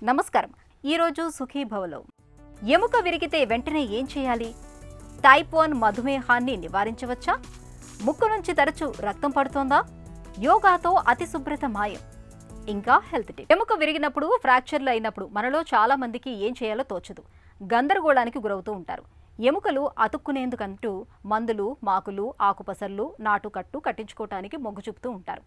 నమస్కారం. ఈరోజు సుఖీభవలో ఎముక విరిగితే వెంటనే ఏం చేయాలి? టైప్ 1 మధుమేహాన్ని నివారించవచ్చా? ముక్కు నుంచి తరచూ రక్తం పడుతోందా? యోగాతో అతి శుభ్రత మాయం. ఇంకా హెల్త్ టిప్. ఎముక విరిగినప్పుడు, ఫ్రాక్చర్లు అయినప్పుడు మనలో చాలా మందికి ఏం చేయాలో తోచదు. గందరగోళానికి గురవుతూ ఉంటారు. ఎముకలు అతుక్కునేందుకంటూ మందులు, మాకులు, ఆకుపసర్లు, నాటుకట్టు కట్టించుకోవటానికి మొగ్గు చూపుతూ ఉంటారు.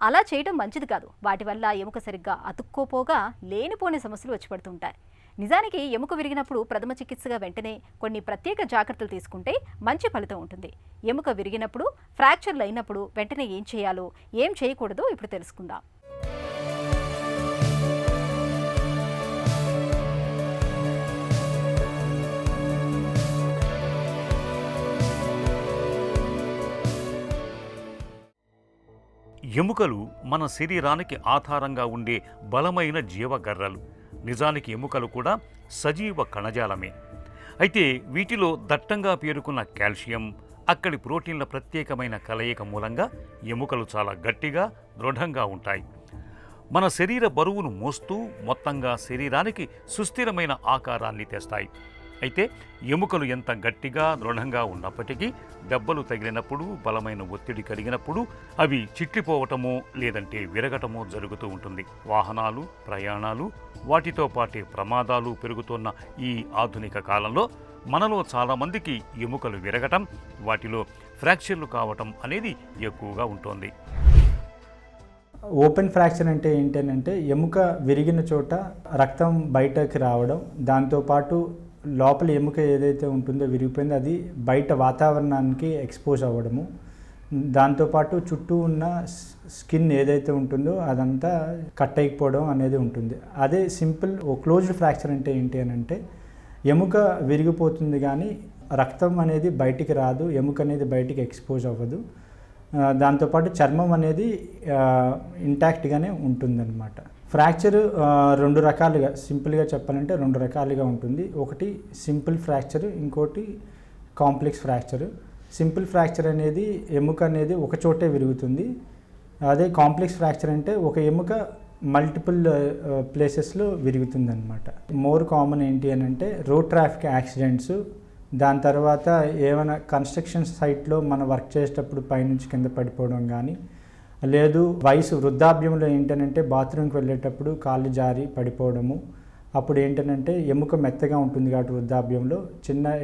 అలా చేయడం మంచిది కాదు. వాటి వల్ల ఎముక సరిగ్గా అతుక్కోపోగా లేనిపోని సమస్యలు వచ్చి పడుతుంటాయి. నిజానికి ఎముక విరిగినప్పుడు ప్రథమ చికిత్సగా వెంటనే కొన్ని ప్రత్యేక జాగ్రత్తలు తీసుకుంటే మంచి ఫలితం ఉంటుంది. ఎముక విరిగినప్పుడు, ఫ్రాక్చర్లు అయినప్పుడు వెంటనే ఏం చేయాలో, ఏం చేయకూడదో ఇప్పుడు తెలుసుకుందాం. ఎముకలు మన శరీరానికి ఆధారంగా ఉండే బలమైన జీవగర్రలు. నిజానికి ఎముకలు కూడా సజీవ కణజాలమే. అయితే వీటిలో దట్టంగా పేరుకున్న కాల్షియం, అక్కడి ప్రోటీన్ల ప్రత్యేకమైన కలయిక మూలంగా ఎముకలు చాలా గట్టిగా, దృఢంగా ఉంటాయి. మన శరీర బరువును మోస్తూ మొత్తంగా శరీరానికి సుస్థిరమైన ఆకారాన్ని తెస్తాయి. అయితే ఎముకలు ఎంత గట్టిగా, దృఢంగా ఉన్నప్పటికీ దెబ్బలు తగిలినప్పుడు, బలమైన ఒత్తిడి కలిగినప్పుడు అవి చిట్లిపోవటమో లేదంటే విరగటమో జరుగుతూ ఉంటుంది. వాహనాలు, ప్రయాణాలు, వాటితో పాటే ప్రమాదాలు పెరుగుతున్న ఈ ఆధునిక కాలంలో మనలో చాలామందికి ఎముకలు విరగటం, వాటిలో ఫ్రాక్చర్లు కావటం అనేది ఎక్కువగా ఉంటుంది. ఓపెన్ ఫ్రాక్చర్ అంటే ఏంటంటే ఎముక విరిగిన చోట రక్తం బయటకు రావడం, దాంతోపాటు లోపల ఎముక ఏదైతే ఉంటుందో విరిగిపోయిందో అది బయట వాతావరణానికి ఎక్స్పోజ్ అవ్వడము, దాంతోపాటు చుట్టూ ఉన్న స్కిన్ ఏదైతే ఉంటుందో అదంతా కట్ అయిపోవడం అనేది ఉంటుంది. అదే సింపుల్ క్లోజ్డ్ ఫ్రాక్చర్ అంటే ఏంటి అని అంటే ఎముక విరిగిపోతుంది కానీ రక్తం అనేది బయటికి రాదు, ఎముక అనేది బయటికి ఎక్స్పోజ్ అవ్వదు, దాంతోపాటు చర్మం అనేది ఇంటాక్ట్గానే ఉంటుందన్నమాట. ఫ్రాక్చర్ రెండు రకాలుగా, సింపుల్గా చెప్పాలంటే రెండు రకాలుగా ఉంటుంది. ఒకటి సింపుల్ ఫ్రాక్చర్, ఇంకోటి కాంప్లెక్స్ ఫ్రాక్చర్. సింపుల్ ఫ్రాక్చర్ అనేది ఎముక అనేది ఒక చోటే విరుగుతుంది. అదే కాంప్లెక్స్ ఫ్రాక్చర్ అంటే ఒక ఎముక మల్టిపుల్ ప్లేసెస్లో విరుగుతుంది అనమాట. మోర్ కామన్ ఏంటి అని అంటే రోడ్ ట్రాఫిక్ యాక్సిడెంట్స్, దాని తర్వాత ఏమైనా కన్స్ట్రక్షన్ సైట్లో మనం వర్క్ చేసేటప్పుడు పైనుంచి కింద పడిపోవడం కానీ, లేదు వృద్ధాప్యంలో ఏంటంటే బాత్రూమ్కి వెళ్ళేటప్పుడు కాళ్ళు జారి పడిపోవడము, అప్పుడు ఏంటంటే ఎముక మెత్తగా ఉంటుంది కాబట్టి వృద్ధాప్యంలో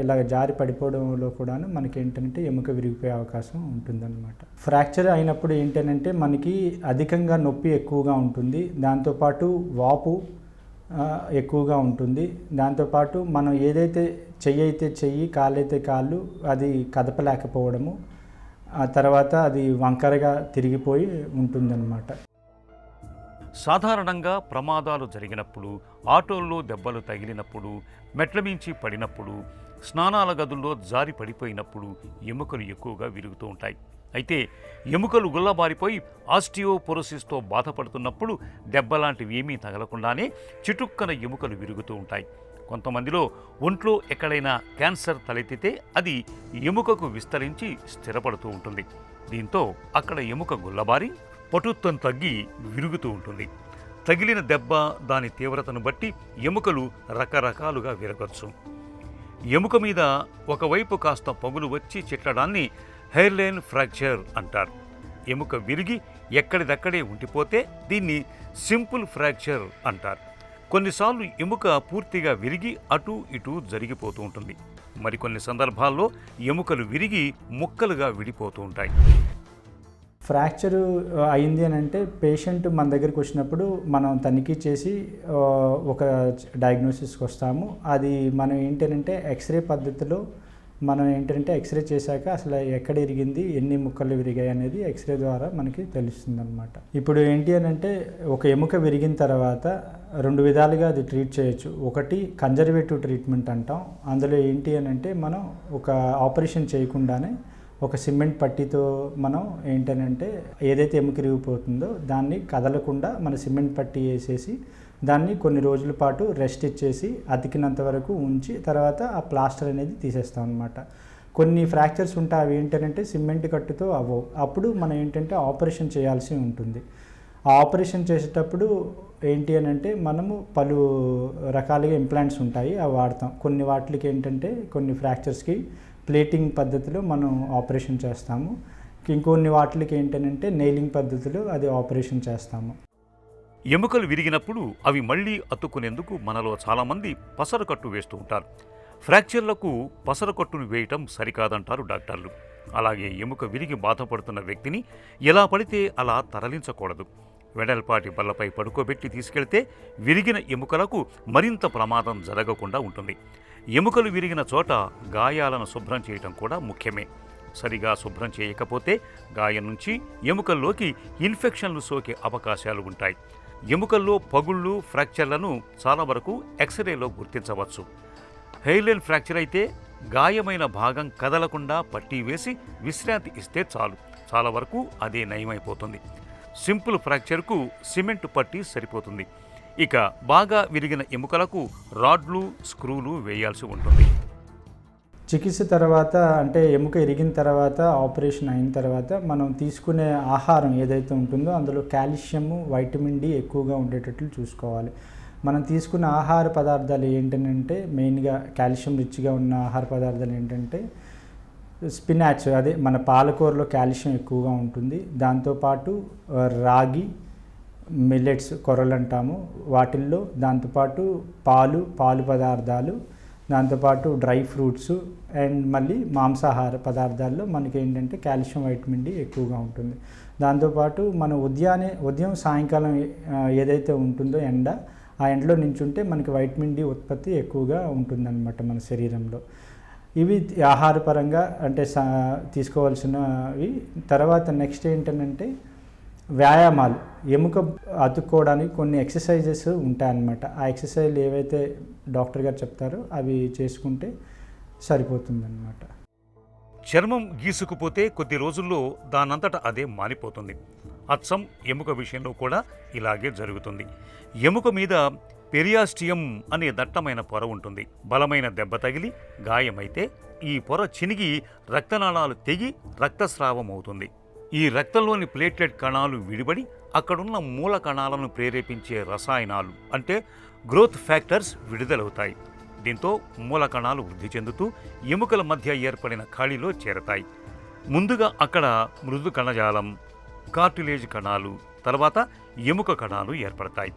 ఇలా జారి పడిపోవడంలో కూడా మనకి ఏంటంటే ఎముక విరిగిపోయే అవకాశం ఉంటుందన్నమాట. ఫ్రాక్చర్ అయినప్పుడు ఏంటంటే మనకి అధికంగా నొప్పి ఎక్కువగా ఉంటుంది, దాంతోపాటు వాపు ఎక్కువగా ఉంటుంది, దాంతోపాటు మనం ఏదైతే చెయ్యి అయితే చెయ్యి, కాళ్ళు అయితే కాళ్ళు అది కదపలేకపోవడము, ఆ తర్వాత అది వంకరగా తిరిగిపోయి ఉంటుందన్నమాట. సాధారణంగా ప్రమాదాలు జరిగినప్పుడు, ఆటోల్లో దెబ్బలు తగిలినప్పుడు, మెట్ల మించి పడినప్పుడు, స్నానాల గదుల్లో జారి పడిపోయినప్పుడు ఎముకలు ఎక్కువగా విరుగుతూ ఉంటాయి. అయితే ఎముకలు గుల్లబారిపోయి ఆస్టియోపోరోసిస్తో బాధపడుతున్నప్పుడు దెబ్బలాంటివి ఏమీ తగలకుండానే చిటుక్కన ఎముకలు విరుగుతూ ఉంటాయి. కొంతమందిలో ఒంట్లో ఎక్కడైనా క్యాన్సర్ తలెత్తితే అది ఎముకకు విస్తరించి స్థిరపడుతూ ఉంటుంది. దీంతో అక్కడ ఎముక గుల్లబారి పటుత్వం తగ్గి విరుగుతూ ఉంటుంది. తగిలిన దెబ్బ, దాని తీవ్రతను బట్టి ఎముకలు రకరకాలుగా విరగొచ్చు. ఎముక మీద ఒకవైపు కాస్త పగులు వచ్చి చిట్లడాన్ని హెయిర్లైన్ ఫ్రాక్చర్ అంటారు. ఎముక విరిగి ఎక్కడిదక్కడే ఉండిపోతే దీన్ని సింపుల్ ఫ్రాక్చర్ అంటారు. కొన్నిసార్లు ఎముక పూర్తిగా విరిగి అటు ఇటు జరిగిపోతూ ఉంటుంది. మరికొన్ని సందర్భాల్లో ఎముకలు విరిగి ముక్కలుగా విడిపోతూ ఉంటాయి. ఫ్రాక్చర్ అయింది అని అంటే పేషెంట్ మన దగ్గరికి వచ్చినప్పుడు మనం తనిఖీ చేసి ఒక డయాగ్నోసిస్కి వస్తాము. అది మనం ఏంటంటే ఎక్స్రే పద్ధతిలో మనం ఏంటంటే ఎక్స్రే చేశాక అసలు ఎక్కడ ఇరిగింది, ఎన్ని ముక్కలు విరిగాయి అనేది ఎక్స్రే ద్వారా మనకి తెలుస్తుంది అనమాట. ఇప్పుడు ఏంటి అని అంటే ఒక ఎముక విరిగిన తర్వాత రెండు విధాలుగా అది ట్రీట్ చేయొచ్చు. ఒకటి కన్జర్వేటివ్ ట్రీట్మెంట్ అంటాం. అందులో ఏంటి అని అంటే మనం ఒక ఆపరేషన్ చేయకుండానే ఒక సిమెంట్ పట్టీతో మనం ఏంటనంటే ఏదైతే ఎముక ఇరిగిపోతుందో దాన్ని కదలకుండా మన సిమెంట్ పట్టీ వేసేసి దాన్ని కొన్ని రోజుల పాటు రెస్ట్ ఇచ్చేసి అతికినంత వరకు ఉంచి తర్వాత ఆ ప్లాస్టర్ అనేది తీసేస్తాం అనమాట. కొన్ని ఫ్రాక్చర్స్ ఉంటాయి, అవి ఏంటంటే సిమెంట్ కట్టుతో అవ్వవు, అప్పుడు మనం ఏంటంటే ఆపరేషన్ చేయాల్సి ఉంటుంది. ఆ ఆపరేషన్ చేసేటప్పుడు ఏంటి అని అంటే మనము పలు రకాలుగా ఇంప్లాంట్స్ ఉంటాయి, అవి వాడతాం. కొన్ని వాటికి ఏంటంటే కొన్ని ఫ్రాక్చర్స్కి ప్లేటింగ్ పద్ధతిలో మనం ఆపరేషన్ చేస్తాము. ఇంకొన్ని వాటికి ఏంటంటే నెయిలింగ్ పద్ధతిలో అది ఆపరేషన్ చేస్తాము. ఎముకలు విరిగినప్పుడు అవి మళ్ళీ అతుక్కునేందుకు మనలో చాలామంది పసరకట్టు వేస్తూ ఉంటారు. ఫ్రాక్చర్లకు పసరకట్టును వేయటం సరికాదంటారు డాక్టర్లు. అలాగే ఎముక విరిగి బాధపడుతున్న వ్యక్తిని ఎలా పడితే అలా తరలించకూడదు. వెడల్పాటి బల్లపై పడుకోబెట్టి తీసుకెళ్తే విరిగిన ఎముకలకు మరింత ప్రమాదం జరగకుండా ఉంటుంది. ఎముకలు విరిగిన చోట గాయాలను శుభ్రం చేయటం కూడా ముఖ్యమే. సరిగా శుభ్రం చేయకపోతే గాయం నుంచి ఎముకల్లోకి ఇన్ఫెక్షన్లు సోకే అవకాశాలు ఉంటాయి. ఎముకల్లో పగుళ్ళు, ఫ్రాక్చర్లను చాలా వరకు ఎక్స్రేలో గుర్తించవచ్చు. హెయిర్లైన్ ఫ్రాక్చర్ అయితే గాయమైన భాగం కదలకుండా పట్టీ వేసి విశ్రాంతి ఇస్తే చాలు, చాలా వరకు అదే నయమైపోతుంది. సింపుల్ ఫ్రాక్చర్కు సిమెంట్ పట్టీ సరిపోతుంది. ఇక బాగా విరిగిన ఎముకలకు రాడ్లు, స్క్రూలు వేయాల్సి ఉంటుంది. చికిత్స తర్వాత అంటే ఎముక ఇరిగిన తర్వాత, ఆపరేషన్ అయిన తర్వాత మనం తీసుకునే ఆహారం ఏదైతే ఉంటుందో అందులో కాల్షియము, వైటమిన్ డి ఎక్కువగా ఉండేటట్లు చూసుకోవాలి. మనం తీసుకున్న ఆహార పదార్థాలు ఏంటంటే మెయిన్గా కాల్షియం రిచ్గా ఉన్న ఆహార పదార్థాలు ఏంటంటే స్పినాచ్, అదే మన పాలకూరలో కాల్షియం ఎక్కువగా ఉంటుంది. దాంతోపాటు రాగి, మిల్లెట్స్, కొర్రలు అంటాము వాటిల్లో, దాంతోపాటు పాలు పదార్థాలు, దాంతోపాటు డ్రై ఫ్రూట్స్ అండ్ మళ్ళీ మాంసాహార పదార్థాల్లో మనకి ఏంటంటే కాల్షియం, వైటమిన్ డి ఎక్కువగా ఉంటుంది. దాంతోపాటు మన ఉదయం సాయంకాలం ఏదైతే ఉంటుందో ఎండ, ఆ ఎండలో నించుంటే మనకి వైటమిన్ డి ఉత్పత్తి ఎక్కువగా ఉంటుందన్నమాట మన శరీరంలో. ఇవి ఆహారపరంగా అంటే తీసుకోవాల్సినవి. తర్వాత నెక్స్ట్ ఏంటంటే వ్యాయామాలు. ఎముక అతుక్కోవడానికి కొన్ని ఎక్సర్సైజెస్ ఉంటాయన్నమాట. ఆ ఎక్సర్సైజ్లు ఏవైతే డాక్టర్ గారు చెప్తారో అవి చేసుకుంటే సరిపోతుందన్నమాట. చర్మం గీసుకుపోతే కొద్ది రోజుల్లో దానంతట అదే మానిపోతుంది. అచ్చం ఎముక విషయంలో కూడా ఇలాగే జరుగుతుంది. ఎముక మీద పెరియాస్టియం అనే దట్టమైన పొర ఉంటుంది. బలమైన దెబ్బ తగిలి గాయమైతే ఈ పొర చినిగి రక్తనాళాలు తెగి రక్తస్రావం అవుతుంది. ఈ రక్తంలోని ప్లేట్లెట్ కణాలు విడిబడి అక్కడున్న మూల కణాలను ప్రేరేపించే రసాయనాలు అంటే గ్రోత్ ఫ్యాక్టర్స్ విడుదలవుతాయి. దీంతో మూల కణాలు వృద్ధి చెందుతూ ఎముకల మధ్య ఏర్పడిన ఖాళీలో చేరతాయి. ముందుగా అక్కడ మృదు కణజాలం, కార్టిలేజ్ కణాలు, తర్వాత ఎముక కణాలు ఏర్పడతాయి.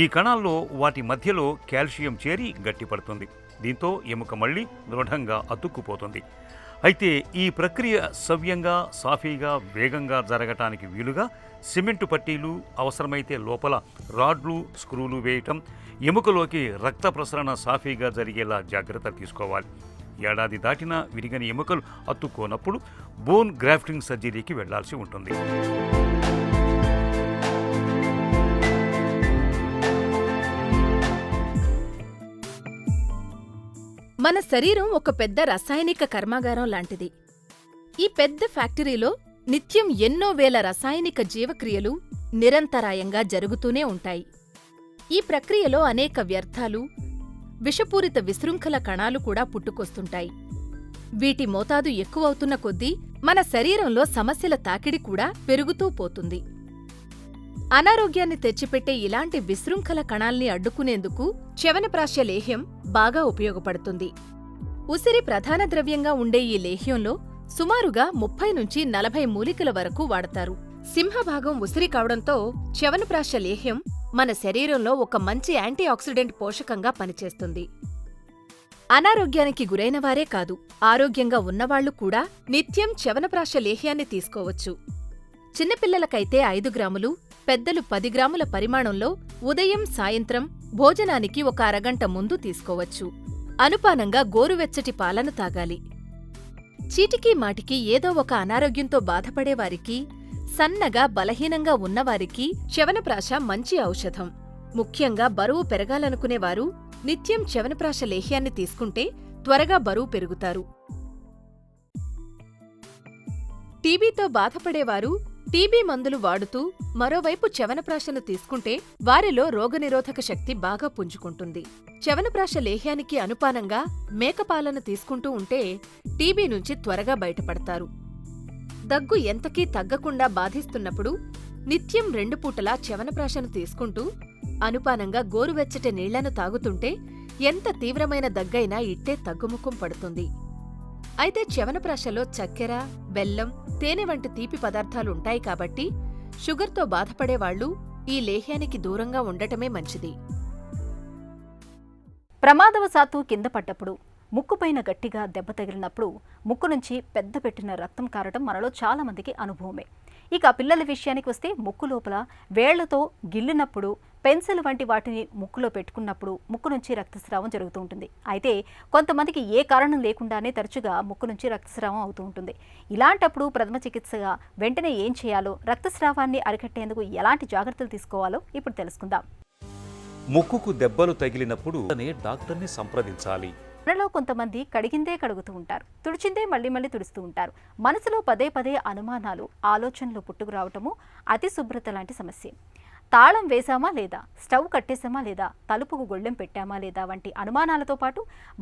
ఈ కణాల్లో వాటి మధ్యలో కాల్షియం చేరి గట్టిపడుతుంది. దీంతో ఎముక మళ్ళీ దృఢంగా అతుక్కుపోతుంది. అయితే ఈ ప్రక్రియ సవ్యంగా, సాఫీగా, వేగంగా జరగటానికి వీలుగా సిమెంటు పట్టీలు, అవసరమైతే లోపల రాడ్లు, స్క్రూలు వేయటం, ఎముకలోకి రక్త ప్రసరణ సాఫీగా జరిగేలా జాగ్రత్త తీసుకోవాలి. ఏడాది దాటినా విరిగని ఎముకలు అతుక్కోనప్పుడు బోన్ గ్రాఫ్టింగ్ సర్జరీకి వెళ్లాల్సి ఉంటుంది. మన శరీరం ఒక పెద్ద రసాయనిక కర్మాగారం లాంటిది. ఈ పెద్ద ఫ్యాక్టరీలో నిత్యం ఎన్నో వేల రసాయనిక జీవక్రియలు నిరంతరాయంగా జరుగుతూనే ఉంటాయి. ఈ ప్రక్రియలో అనేక వ్యర్థాలు, విషపూరిత విశృంఖల కణాలు కూడా పుట్టుకొస్తుంటాయి. వీటి మోతాదు ఎక్కువవుతున్న కొద్దీ మన శరీరంలో సమస్యల తాకిడి కూడా పెరుగుతూ పోతుంది. అనారోగ్యాన్ని తెచ్చిపెట్టే ఇలాంటి విశృంఖల కణాల్ని అడ్డుకునేందుకు చ్యవనప్రాశ్య లేహ్యం బాగా ఉపయోగపడుతుంది. ఉసిరి ప్రధాన ద్రవ్యంగా ఉండే ఈ లేహ్యంలో సుమారుగా 30 నుంచి 40 మూలికల వరకు వాడతారు. సింహభాగం ఉసిరి కావడంతో చ్యవనప్రాశ్య లేహ్యం మన శరీరంలో ఒక మంచి యాంటీ ఆక్సిడెంట్ పోషకంగా పనిచేస్తుంది. అనారోగ్యానికి గురైన వారే కాదు, ఆరోగ్యంగా ఉన్నవాళ్లు కూడా నిత్యం చ్యవనప్రాశ్య లేహ్యాన్ని తీసుకోవచ్చు. చిన్నపిల్లలకైతే 5 గ్రాములు, పెద్దలు 10 గ్రాముల పరిమాణంలో ఉదయం, సాయంత్రం భోజనానికి ఒక అరగంట ముందు తీసుకోవచ్చు. అనుపానంగా గోరువెచ్చటి పాలను తాగాలి. చీటికీ మాటికి ఏదో ఒక అనారోగ్యంతో బాధపడేవారికి, సన్నగా బలహీనంగా ఉన్నవారికి చ్యవనప్రాశ మంచి ఔషధం. ముఖ్యంగా బరువు పెరగాలనుకునేవారు నిత్యం చ్యవనప్రాశ లేహ్యాన్ని తీసుకుంటే త్వరగా బరువు పెరుగుతారు. టీబీతో బాధపడేవారు టీబీ మందులు వాడుతూ మరోవైపు చ్యవనప్రాశను తీసుకుంటే వారిలో రోగనిరోధక శక్తి బాగా పుంజుకుంటుంది. చ్యవనప్రాశ లేహ్యానికి అనుపానంగా మేకపాలను తీసుకుంటూ ఉంటే టీబీ నుంచి త్వరగా బయటపడతారు. దగ్గు ఎంతకీ తగ్గకుండా బాధిస్తున్నప్పుడు నిత్యం 2 పూటలా చ్యవనప్రాశను తీసుకుంటూ అనుపానంగా గోరువెచ్చటి నీళ్లను తాగుతుంటే ఎంత తీవ్రమైన దగ్గైనా ఇట్టే తగ్గుముఖం పడుతుంది. అయితే చ్యవనప్రాశలో చక్కెర, బెల్లం, తేనె వంటి తీపి పదార్థాలుంటాయి కాబట్టి షుగర్తో బాధపడేవాళ్లు ఈ లేహ్యానికి దూరంగా ఉండటమే మంచిది. ప్రమాదవశాత్తు కింద పడ్డప్పుడు, ముక్కుపైన గట్టిగా దెబ్బ తగిలినప్పుడు ముక్కు నుంచి పెద్ద పెట్టిన రక్తం కారటం మనలో చాలా మందికి అనుభవమే. ఇక పిల్లల విషయానికి వస్తే ముక్కు లోపల వేళ్లతో గిల్లినప్పుడు, పెన్సిల్ వంటి వాటిని ముక్కులో పెట్టుకున్నప్పుడు ముక్కు నుంచి రక్తస్రావం జరుగుతూ ఉంటుంది. అయితే కొంతమందికి ఏ కారణం లేకుండానే తరచుగా ముక్కు నుంచి రక్తస్రావం అవుతూ ఉంటుంది. ఇలాంటప్పుడు ప్రథమ చికిత్సగా వెంటనే ఏం చేయాలో, రక్తస్రావాన్ని అరికట్టేందుకు ఎలాంటి జాగ్రత్తలు తీసుకోవాలో ఇప్పుడు తెలుసుకుందాం. ముక్కుకు దెబ్బలు తగిలినప్పుడు డాక్టర్ని సంప్రదించాలి. మనలో కొంతమంది కడిగిందే కడుగుతూ ఉంటారు, తుడిచిందే మళ్ళీ తుడుస్తూ ఉంటారు. మనసులో పదే అనుమానాలు, ఆలోచనలు పుట్టుకురావటము అతి శుభ్రత లాంటి సమస్య. తాళం వేశామా లేదా, స్టవ్ కట్టేశామా లేదా, తలుపుకు గొళ్ళెం పెట్టామా లేదా వంటి అనుమానాలతో పాటు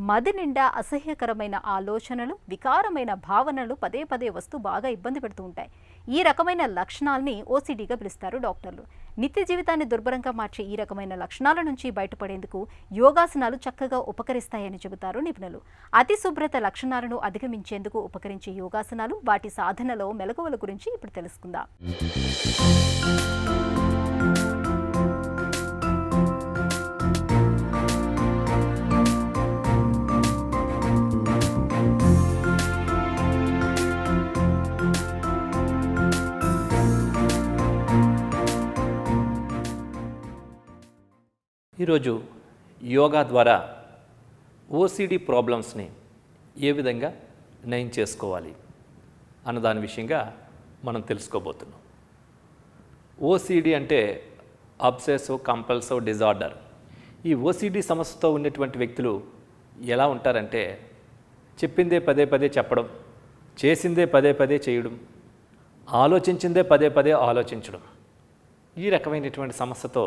మది నిండా అసహ్యకరమైన ఆలోచనలు, వికారమైన భావనలు పదే వస్తూ బాగా ఇబ్బంది పెడుతూ ఉంటాయి. ఈ రకమైన లక్షణాలని ఓసిడీగా పిలుస్తారు డాక్టర్లు. నిత్య జీవితాన్ని దుర్భరంగా మార్చే ఈ రకమైన లక్షణాల నుంచి బయటపడేందుకు యోగాసనాలు చక్కగా ఉపకరిస్తాయని చెబుతారు నిపుణులు. అతి శుభ్రత లక్షణాలను అధిగమించేందుకు ఉపకరించే యోగాసనాలు, వాటి సాధనలో మెలకువల గురించి ఇప్పుడు తెలుసుకుందాం. ఈరోజు యోగా ద్వారా ఓసిడి ప్రాబ్లమ్స్ని ఏ విధంగా నయం చేసుకోవాలి అన్న దాని విషయంగా మనం తెలుసుకోబోతున్నాం. ఓసిడి అంటే అబ్సెసివ్ కంపల్సివ్ డిజార్డర్. ఈ ఓసిడి సమస్యతో ఉన్నటువంటి వ్యక్తులు ఎలా ఉంటారంటే, చెప్పిందే పదే చెప్పడం, చేసిందే పదే చేయడం, ఆలోచించిందే పదే ఆలోచించడం, ఈ రకమైనటువంటి సమస్యతో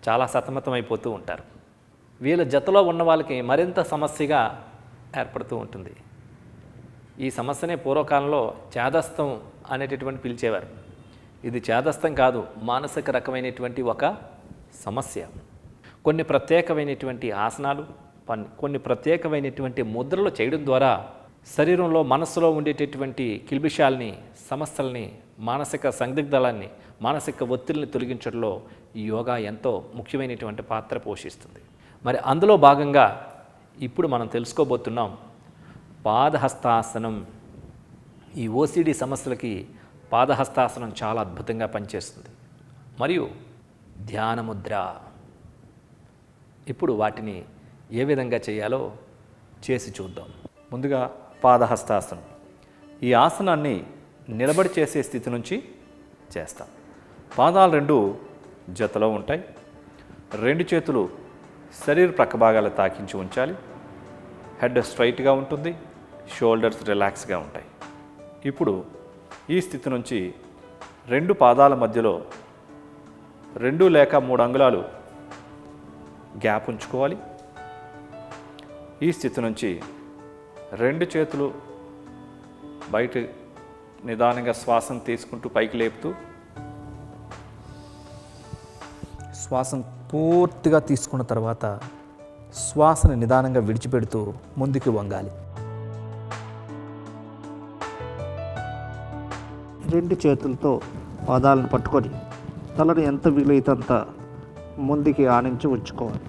చాలా సతమతమైపోతూ ఉంటారు. వీళ్ళ జతలో ఉన్న వాళ్ళకి మరింత సమస్యగా ఏర్పడుతూ ఉంటుంది. ఈ సమస్యనే పూర్వకాలంలో చేదస్తం అనేటటువంటి పిలిచేవారు. ఇది చేదస్తం కాదు, మానసిక రకమైనటువంటి ఒక సమస్య. కొన్ని ప్రత్యేకమైనటువంటి ఆసనాలు, కొన్ని ప్రత్యేకమైనటువంటి ముద్రలు చేయడం ద్వారా శరీరంలో, మనస్సులో ఉండేటటువంటి కిల్బిషాల్ని, సమస్యల్ని, మానసిక సందిగ్ధాలని, మానసిక ఒత్తిడిని తొలగించడంలో ఈ యోగా ఎంతో ముఖ్యమైనటువంటి పాత్ర పోషిస్తుంది. మరి అందులో భాగంగా ఇప్పుడు మనం తెలుసుకోబోతున్నాం పాదహస్తాసనం. ఈ ఓసిడి సమస్యలకి పాదహస్తాసనం చాలా అద్భుతంగా పనిచేస్తుంది. మరియు ధ్యానముద్ర. ఇప్పుడు వాటిని ఏ విధంగా చేయాలో చేసి చూద్దాం. ముందుగా పాదహస్తాసనం. ఈ ఆసనాన్ని నిలబడి చేసే స్థితి నుంచి చేస్తాం. పాదాలు 2 జతలో ఉంటాయి. 2 చేతులు శరీర ప్రక్క భాగాలు తాకించి ఉంచాలి. హెడ్ స్ట్రైట్గా ఉంటుంది, షోల్డర్స్ రిలాక్స్గా ఉంటాయి. ఇప్పుడు ఈ స్థితి నుంచి 2 పాదాల మధ్యలో 2 లేక 3 అంగుళాలు గ్యాప్ ఉంచుకోవాలి. ఈ స్థితి నుంచి 2 చేతులు బయట నిదానంగా శ్వాసను తీసుకుంటూ పైకి లేపుతూ, శ్వాసను పూర్తిగా తీసుకున్న తర్వాత శ్వాసను నిదానంగా విడిచిపెడుతూ ముందుకు వంగాలి. 2 చేతులతో పాదాలను పట్టుకొని తలను ఎంత వీలైతే అంత ముందుకి ఆనించి ఉంచుకోవాలి.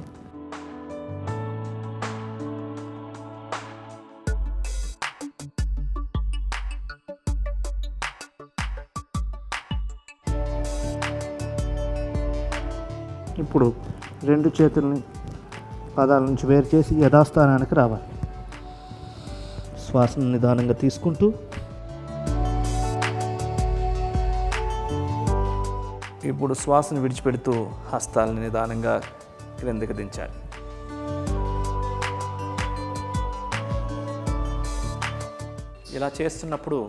ఇప్పుడు 2 చేతుల్ని పాదాల నుంచి వేరు చేసి యథాస్థానానికి రావాలి. శ్వాసను నిదానంగా తీసుకుంటూ ఇప్పుడు శ్వాసను విడిచిపెడుతూ హస్తాలను నిదానంగా క్రిందకి దించాలి. ఇలా చేస్తున్నప్పుడు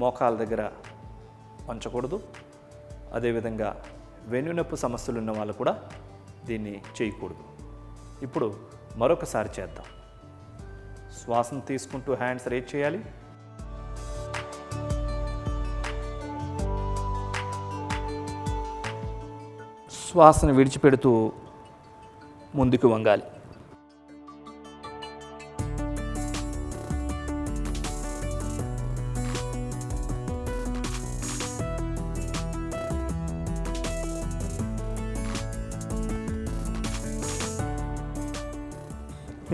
మోకాల దగ్గర వంచకూడదు. అదేవిధంగా వెన్నునొప్పి సమస్యలు ఉన్న వాళ్ళు కూడా దీన్ని చేయకూడదు. ఇప్పుడు మరొకసారి చేద్దాం. శ్వాసను తీసుకుంటూ హ్యాండ్స్ రేజ్ చేయాలి. శ్వాసను విడిచిపెడుతూ ముందుకు వంగాలి.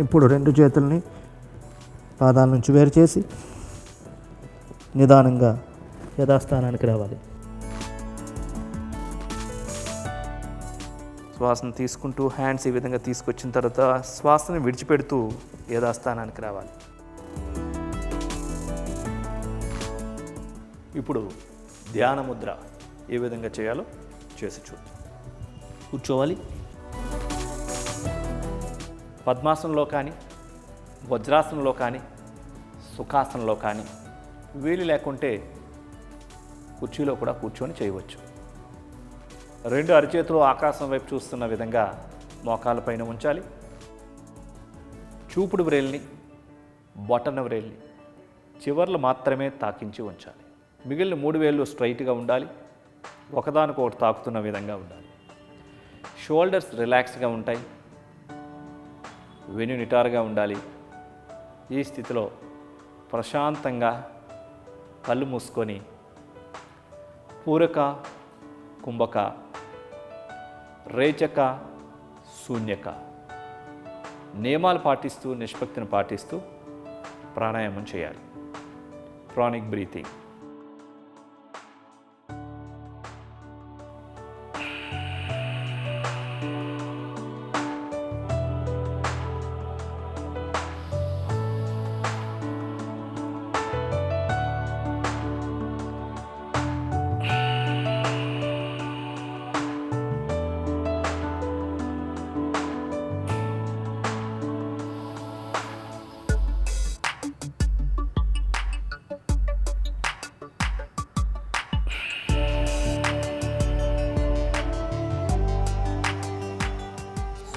ఇప్పుడు 2 చేతుల్ని పాదాల నుంచి వేరు చేసి నిదానంగా యథాస్థానానికి రావాలి. శ్వాసను తీసుకుంటూ హ్యాండ్స్ ఈ విధంగా తీసుకొచ్చిన తర్వాత శ్వాసను విడిచిపెడుతూ యథాస్థానానికి రావాలి. ఇప్పుడు ధ్యాన ముద్ర ఏ విధంగా చేయాలో చేసి చూద్దాం. కూర్చోవాలి. పద్మాసనంలో కానీ, వజ్రాసనంలో కానీ, సుఖాసనంలో కానీ, వీలు లేకుంటే కుర్చీలో కూడా కూర్చొని చేయవచ్చు. 2 అరచేతులు ఆకాశం వైపు చూస్తున్న విధంగా మోకాళ్ళపైన ఉంచాలి. చూపుడు వ్రేల్ని, బొటన వ్రేల్ని చివర్లు మాత్రమే తాకించి ఉంచాలి. మిగిలిన 3 వేళ్ళు స్ట్రైట్గా ఉండాలి. ఒకదానికొకటి తాకుతున్న విధంగా ఉండాలి. షోల్డర్స్ రిలాక్స్గా ఉంటాయి. వెన్ను నిటారుగా ఉండాలి. ఈ స్థితిలో ప్రశాంతంగా కళ్ళు మూసుకొని పూరక, కుంభక, రేచక, శూన్యక నియమాలు పాటిస్తూ, నిష్పత్తిని పాటిస్తూ ప్రాణాయామం చేయాలి. Pranic breathing.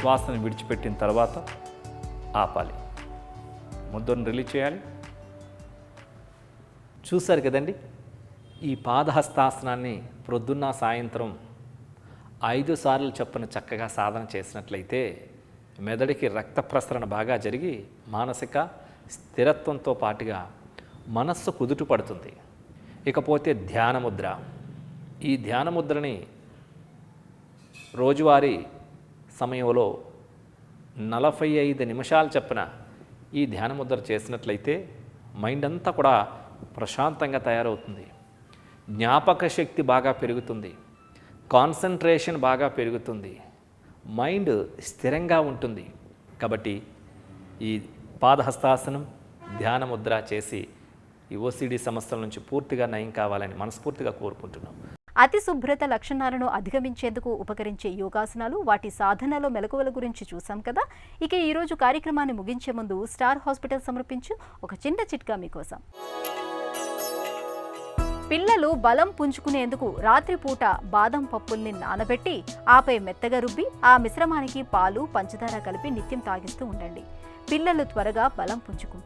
శ్వాసను విడిచిపెట్టిన తర్వాత ఆపాలి. ముద్రను రిలీజ్ చేయాలి. చూశారు కదండి, ఈ పాదహస్తాసనాన్ని ప్రొద్దున్న సాయంత్రం 5 సార్లు చొప్పున చక్కగా సాధన చేసినట్లయితే మెదడుకి రక్త ప్రసరణ బాగా జరిగి మానసిక స్థిరత్వంతో పాటుగా మనస్సు కుదుట పడుతుంది. ఇకపోతే ధ్యానముద్ర. ఈ ధ్యానముద్రని రోజువారీ సమయంలో 45 నిమిషాలు చొప్పున ఈ ధ్యానముద్ర చేసినట్లయితే మైండ్ అంతా కూడా ప్రశాంతంగా తయారవుతుంది. జ్ఞాపక శక్తి బాగా పెరుగుతుంది. కాన్సన్ట్రేషన్ బాగా పెరుగుతుంది. మైండ్ స్థిరంగా ఉంటుంది. కాబట్టి ఈ పాదహస్తాసనం, ధ్యానముద్ర చేసి ఈ ఓసిడి సమస్యల నుంచి పూర్తిగా నయం కావాలని మనస్ఫూర్తిగా కోరుకుంటున్నాం. అతి శుభ్రత లక్షణాలను అధిగమించేందుకు ఉపకరించే యోగాసనాలు, వాటి సాధనలో మెలకువల గురించి చూసాం కదా. ఇక ఈరోజు కార్యక్రమాన్ని ముగించే ముందు స్టార్ హాస్పిటల్ సమర్పించు ఒక చిన్న చిట్కా మీకోసం. పిల్లలు బలం పుంజుకునేందుకు రాత్రిపూట బాదం పప్పుల్ని నానబెట్టి ఆపై మెత్తగా రుబ్బి ఆ మిశ్రమానికి పాలు, పంచదార కలిపి నిత్యం తాగిస్తూ ఉండండి. పిల్లలు త్వరగా బలం పుంజుకుంటారు.